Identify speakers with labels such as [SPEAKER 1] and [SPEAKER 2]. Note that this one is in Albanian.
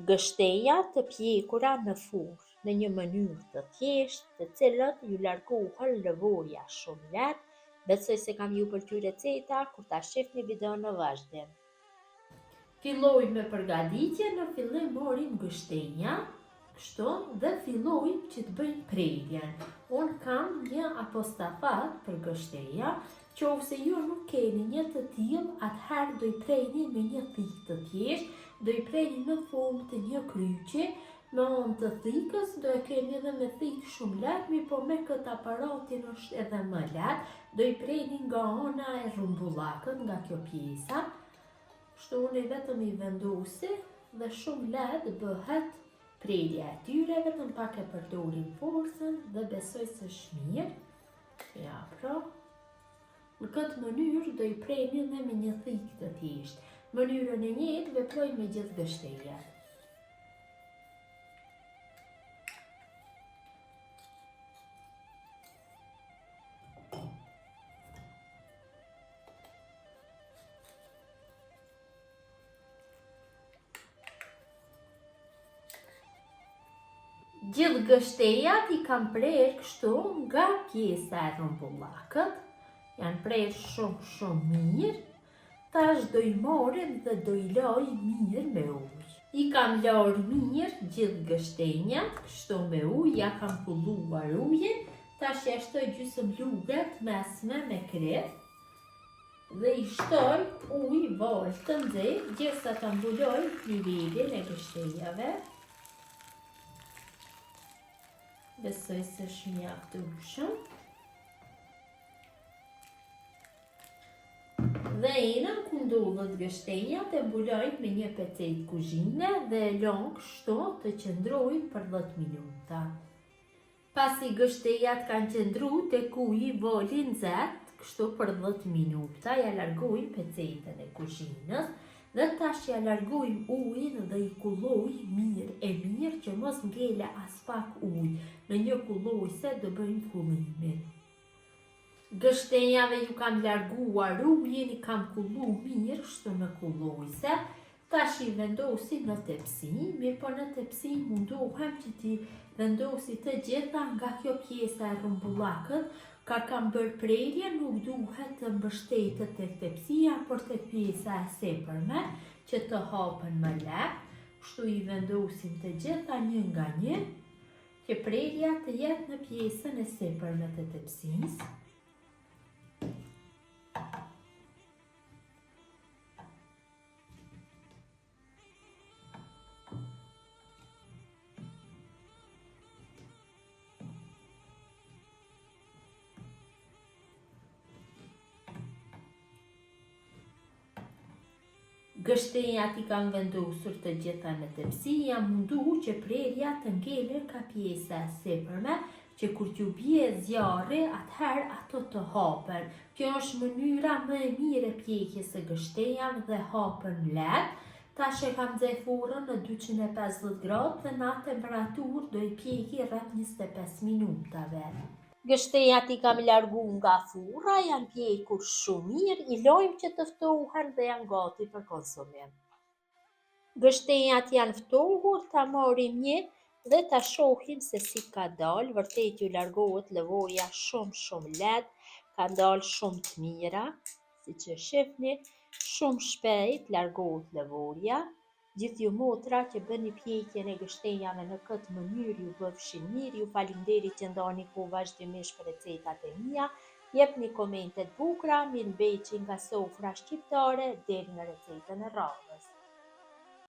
[SPEAKER 1] Gështenja të pjekura në furrë në një mënyrë të thjeshtë, të cilët ju largohen lëvorja shumë lehtë. Besoj se kam ju pëlqyer receta kur ta shihni videon në vazhdim. Filloj me përgatitjen, në fillim morim gështenja, kështu, dhe fillojmë që të bëjmë prerjen. Unë kam një apostafat për gështenja, qofse ju nuk keni një të tillë, atëherë do i prejni me një thikë të thjeshtë, do i prejni në formë të një kryqi, me anë të thikës, do e keni edhe me thikë shumë lehtë, po me këtë aparatin është edhe më lehtë, do i prejni nga ana e rrumbullakët, nga kjo pjesa. Kështu unë vetëm i vendosi dhe shumë lehtë bëhet prerja e tyre, vetëm pak e përdorim forcën dhe besoj se është mirë. Ja, pra. Në këtë mënyrë do i prejni dhe me një thikë të thjeshtë. Mënyrën e njëjtë veproj me gjithë gështenjat. Gjithë gështenjat i kam prerë kështu nga pjesa e rrumbullakët, janë prerë shumë mirë. Tash do i marrim dhe do i laj mirë me ujë. I kam larë mirë gjithë gështenjat, kështu me ujë, ja kam pulluar ujin, tash ja shtoj gjysmë lugë të mesme me krep dhe i shtoj ujë valë të nxehtë, derisa ta mbuloj nivelin e gështenjave. Besoj se është mjaftueshëm. Dhe enën ku ndodhet gështenjat e mbulojnë me një pecet kuzhine dhe e lëm kështu të qëndrojnë për 10 minuta. Pasi gështenjat kanë qëndruar tek uji voli nxehtë, kështu për 10 minuta, ja largojmë pecetën e kuzhinës dhe tash ja largojmë ujin dhe i kulloj mirë që mos ngele as pak ujë. Në një kullojse do bëjmë kullimin. Gështenjave ju kam larguar ujin, i kam kullu mirë kështu në kullojse. Tash i vendosi në tepsi, mirë po në tepsi mundohem që ti vendosi të gjitha nga kjo pjesa e rrumbullakët. Ka kam bërë prerje, nuk duhet të mbështetet tek tepsia, por tek pjesa e sipërme që të hapen më lehtë. Kështu i vendosim të gjitha një nga një, që prerja të jetë në pjesën e sipërme të tepsisë. Gështenjat i kam vendosur të gjitha në tepsi, jam mundu që prerja të ngele ka pjesa e sipërme, që kur t'ju bie zjarri, atëherë ato të hapen. Kjo është mënyra më e mirë e pjekjes së gështenjave dhe hapen lehtë. Tash e kam nxjerrë furrën në 250 gradë dhe në atë temperaturë do i pjeki rreth 25 minutave. Gështenjat i kam largu nga furra, janë pjekur shumë mirë, i lojmë që të ftohen dhe janë gati për konsumim. Gështenjat janë ftohur, ta marrim një dhe ta shohim se si ka dalë. Vërtet ju largohet lëvorja shumë lehtë, kanë dalë shumë të mira, siç e shihni, shumë shpejt largohet lëvorja. Gjithë ju motra që bëni pjekjen e gështenjave në këtë mënyrë ju bëfshin mirë. Ju faleminderit që ndani kohë vazhdimisht për recetat e mia. Jepni komente të bukura, mirë mbeqi nga sofra shqiptare deri në recetën e radhës.